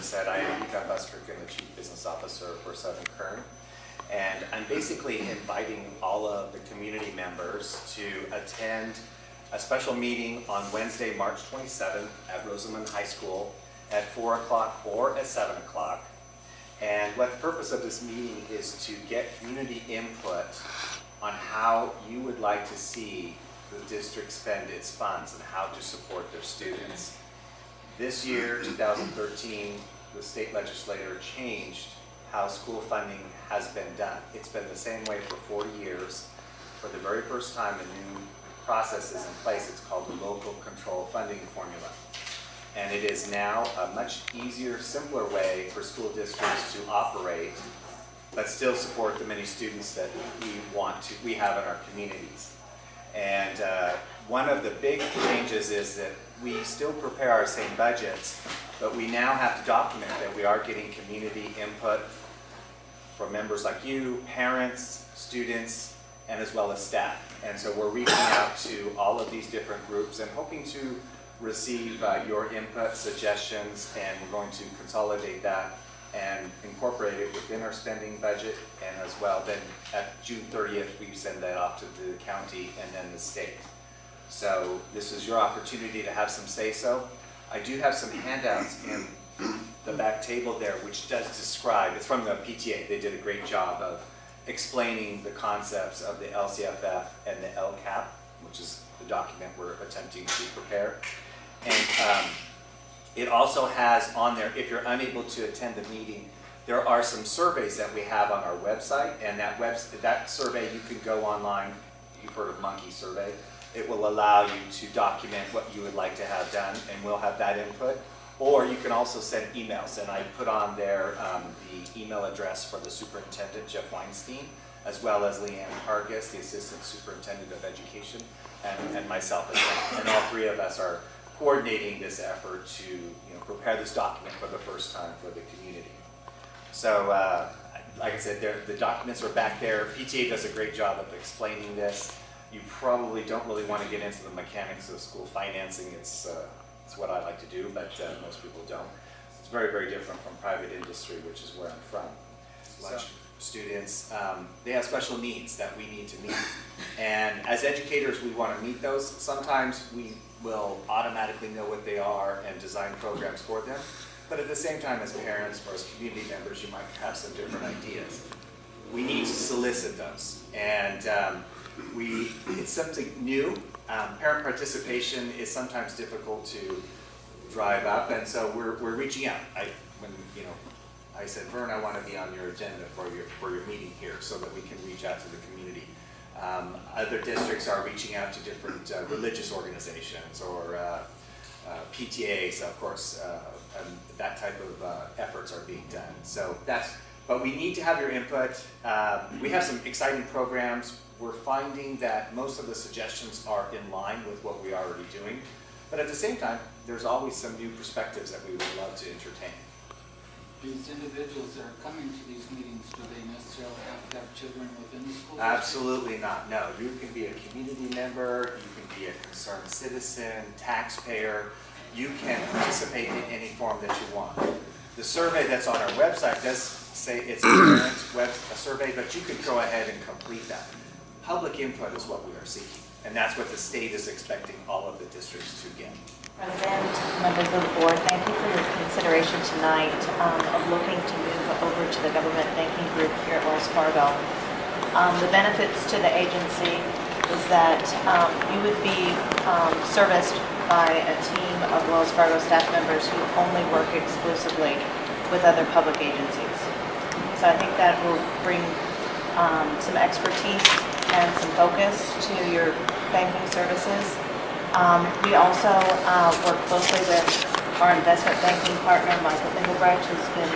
said, I am VanBuskirk and the Chief Business Officer for Southern Kern. And I'm basically inviting all of the community members to attend a special meeting on Wednesday, March 27th at Rosamond High School at 4 o'clock or at 7 o'clock. And what the purpose of this meeting is to get community input on how you would like to see the district spend its funds and how to support their students. This year, 2013, the state legislature changed how school funding has been done. It's been the same way for 40 years. For the very first time, a new process is in place. It's called the local control funding formula. And it is now a much easier, simpler way for school districts to operate, but still support the many students that we have in our communities. And one of the big changes is that we still prepare our same budgets, but we now have to document that we are getting community input from members like you, parents, students, and as well as staff. And so we're reaching out to all of these different groups and hoping to receive your input, suggestions, and we're going to consolidate that and incorporate it within our spending budget, and as well then at June 30th we send that off to the county and then the state. So this is your opportunity to have some say-so. I do have some handouts in the back table there which does describe, it's from the PTA, they did a great job of explaining the concepts of the LCFF and the LCAP, which is the document we're attempting to prepare. And it also has on there, if you're unable to attend the meeting, there are some surveys that we have on our website, and that survey you can go online. You've heard of Monkey Survey. It will allow you to document what you would like to have done, and we'll have that input. Or you can also send emails, and I put on there the email address for the superintendent, Jeff Weinstein, as well as Leanne Hargis, the assistant superintendent of education, and myself as well. And all three of us are coordinating this effort to prepare this document for the first time for the community. So like I said, the documents are back there. PTA does a great job of explaining this. You probably don't really want to get into the mechanics of school financing. It's what I like to do, but most people don't. It's very, very different from private industry, which is where I'm from. Lunch students, they have special needs that we need to meet. And as educators, we want to meet those. Sometimes we will automatically know what they are and design programs for them. But at the same time, as parents or as community members, you might have some different ideas. We need to solicit those. And it's something new. Parent participation is sometimes difficult to drive up, and so we're reaching out. I said, Vern, I want to be on your agenda for your meeting here so that we can reach out to the community. Other districts are reaching out to different religious organizations or PTAs, of course, and that type of efforts are being done. So but we need to have your input. We have some exciting programs. We're finding that most of the suggestions are in line with what we're already doing, but at the same time, there's always some new perspectives that we would love to entertain. These individuals that are coming to these meetings, do they necessarily have to have children within the school? Absolutely not. No, you can be a community member, you can be a concerned citizen, taxpayer. You can participate in any form that you want. The survey that's on our website does say it's a survey, but you can go ahead and complete that. Public input is what we are seeking, and that's what the state is expecting all of the districts to get. President, members of the board, thank you for your consideration tonight of looking to move over to the government banking group here at Wells Fargo. The benefits to the agency is that you would be serviced by a team of Wells Fargo staff members who only work exclusively with other public agencies. So I think that will bring some expertise and some focus to your banking services. We also work closely with our investment banking partner, Michael Engelbrecht, who's been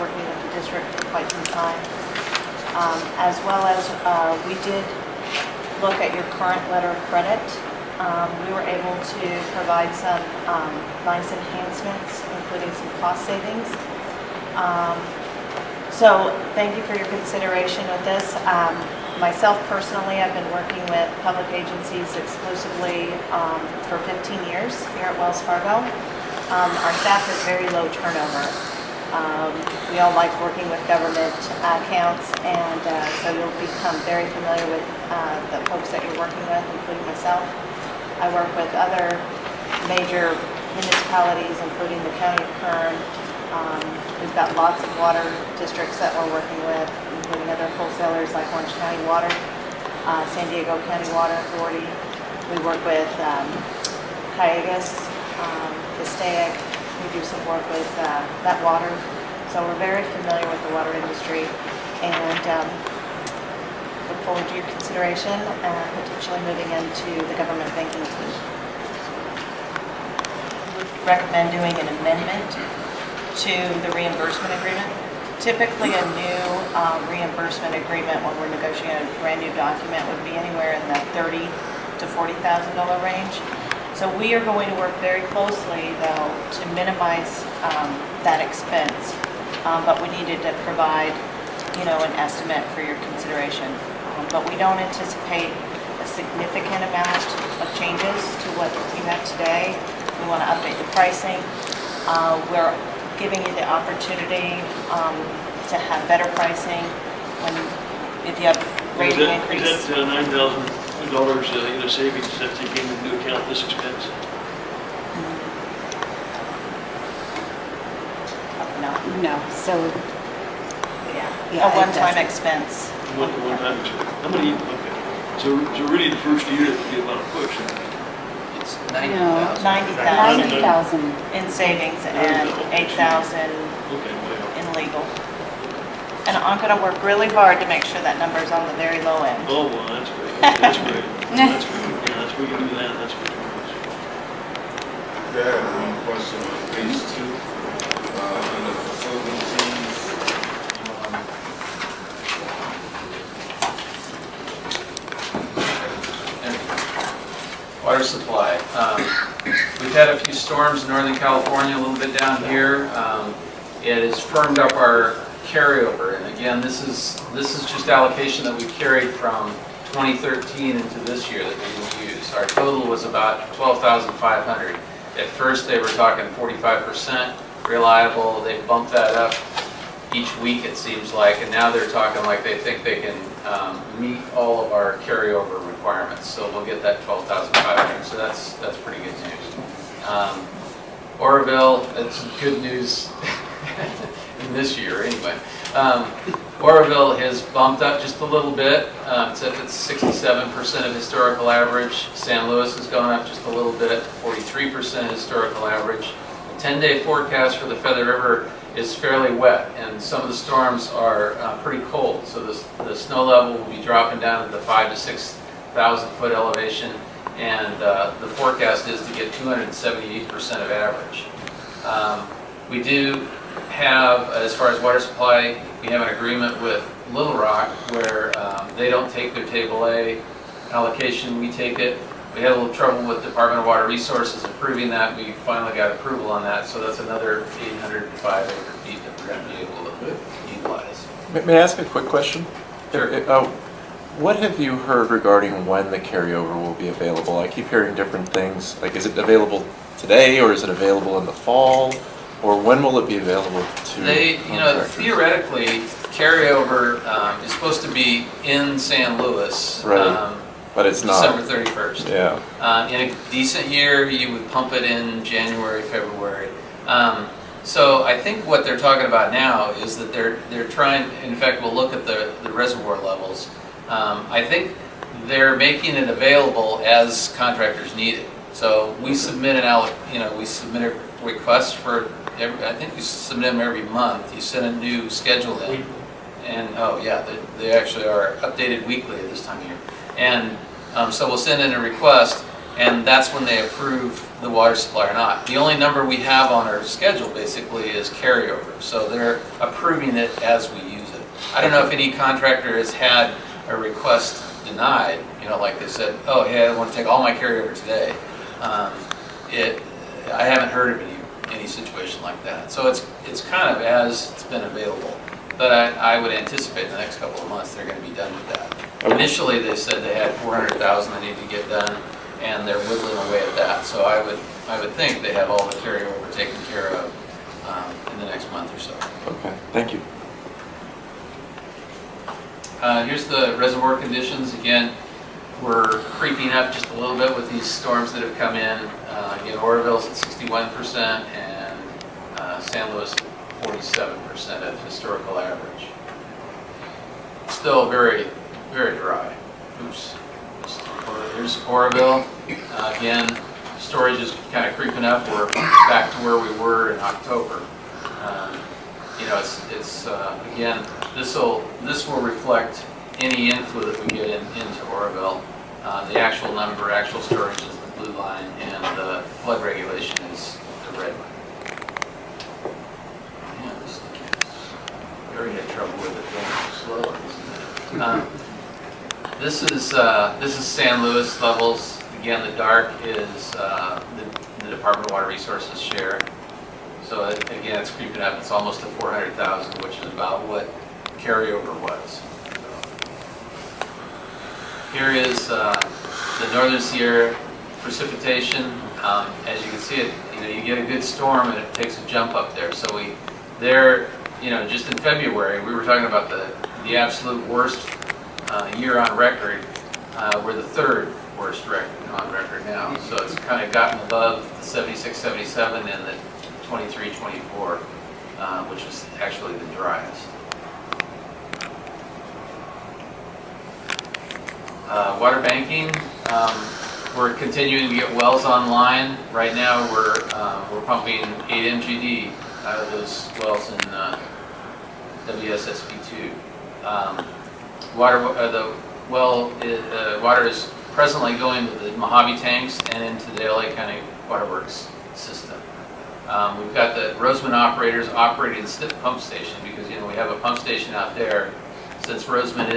working with the district for quite some time. As well as we did look at your current letter of credit. We were able to provide some nice enhancements, including some cost savings. So thank you for your consideration of this. Myself personally, I've been working with public agencies exclusively for 15 years here at Wells Fargo. Our staff has very low turnover. We all like working with government accounts, and so you'll become very familiar with the folks that you're working with, including myself. I work with other major municipalities, including the County of Kern. We've got lots of water districts that we're working with, including other wholesalers like Orange County Water, San Diego County Water Authority. We work with Cayugas, Castaic. We do some work with that water. So we're very familiar with the water industry, and look forward to your consideration and potentially moving into the government banking team. Recommend doing an amendment to the reimbursement agreement. Typically, a new reimbursement agreement when we're negotiating a brand new document would be anywhere in the $30,000 to $40,000 range. So we are going to work very closely, though, to minimize that expense. But we needed to provide, an estimate for your consideration. But we don't anticipate a significant amount of changes to what you have today. We want to update the pricing. We're giving you the opportunity to have better pricing if you have rating increase. Is that $9,000 savings that taking into account this expense? No, so, A one-time expense. One-time expense. How many? Okay. So really the first year that you get about a push. It's No. 90,000. 90,000. In savings and 8,000 in legal. And I'm going to work really hard to make sure that number is on the very low end. Oh, well, that's great. That's great. That's great. Yeah, that's we can do that. That's what Yeah, I have one question on page 2, under facilities. Water supply. We've had a few storms in Northern California, a little bit down here. It has firmed up our carryover, and again, this is just allocation that we carried from 2013 into this year that we didn't use. Our total was about 12,500. At first, they were talking 45% reliable. They bumped that up each week, it seems like, and now they're talking like they think they can meet all of our carryover requirements. So we'll get that 12,500. So that's pretty good news. Oroville, it's good news in this year anyway. Oroville has bumped up just a little bit. It's at 67% of historical average. San Luis has gone up just a little bit, 43% historical average. The 10-day forecast for the Feather River is fairly wet, and some of the storms are pretty cold. So the snow level will be dropping down to the 5,000 to 6,000 foot elevation, and the forecast is to get 278% of average. We do have, as far as water supply, we have an agreement with Little Rock where they don't take their Table A allocation, we take it. We had a little trouble with Department of Water Resources approving that. We finally got approval on that, so that's another 805 acre feet that we're going to be able to utilize. May I ask a quick question? Sure. What have you heard regarding when the carryover will be available? I keep hearing different things. Like, is it available today, or is it available in the fall? Or when will it be available to contractors? Theoretically, carryover is supposed to be in San Luis. Right. But it's not. December 31st. Yeah. In a decent year, you would pump it in January, February. So I think what they're talking about now is that they're trying. In fact, we'll look at the reservoir levels. I think they're making it available as contractors need it. So we submit we submit a request for. I think we submit them every month. You send a new schedule in, and they actually are updated weekly at this time of year. And so we'll send in a request, and that's when they approve the water supply or not. The only number we have on our schedule basically is carryover, so they're approving it as we use it. I don't know if any contractor has had a request denied, like they said, oh, hey, I want to take all my carryover today. I haven't heard of any situation like that. So it's kind of as it's been available. But I would anticipate in the next couple of months they're going to be done with that. Okay. Initially they said they had 400,000 they need to get done, and they're whittling away at that. So I would think they have all the carryover taken care of in the next month or so. here's the reservoir conditions. Again, we're creeping up just a little bit with these storms that have come in. Again, Oroville's at 61% and San Luis 47% of historical average. Still very, very dry. Oops. Here's Oroville. Again, storage is kind of creeping up. We're back to where we were in October. You know, it's again, this will reflect any inflow that we get into Oroville. The actual number, actual storage is the blue line, and the flood regulation is the red line. Yeah, we already had trouble with it going slow, isn't it? This is San Luis levels. Again, the dark is the Department of Water Resources share. So again, it's creeping up. It's almost to 400,000, which is about what carryover was. Here is the Northern Sierra precipitation. As you can see, you get a good storm and it takes a jump up there. So just in February, we were talking about the absolute worst year on record. We're the third worst record on record now. So it's kind of gotten above the 76, 77 and the 23, 24, which is actually the driest. Water banking, we're continuing to get wells online. Right now we're pumping 8 MGD out of those wells in WSSP2. Water is presently going to the Mojave tanks and into the LA County Waterworks system. We've got the Roseman operators operating the SNP pump station because we have a pump station out there. Since Roseman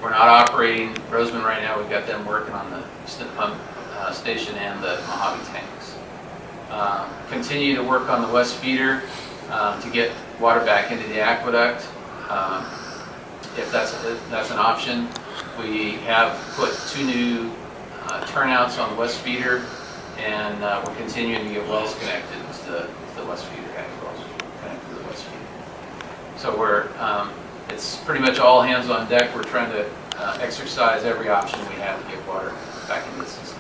we're not operating Roseman right now. We've got them working on the SNP pump station and the Mojave tanks. Continue to work on the west feeder to get water back into the aqueduct. If that's an option, we have put 2 new turnouts on the west feeder, and we're continuing to get wells connected to the west feeder, wells connected to the west feeder. So it's pretty much all hands on deck. We're trying to exercise every option we have to get water back into the system.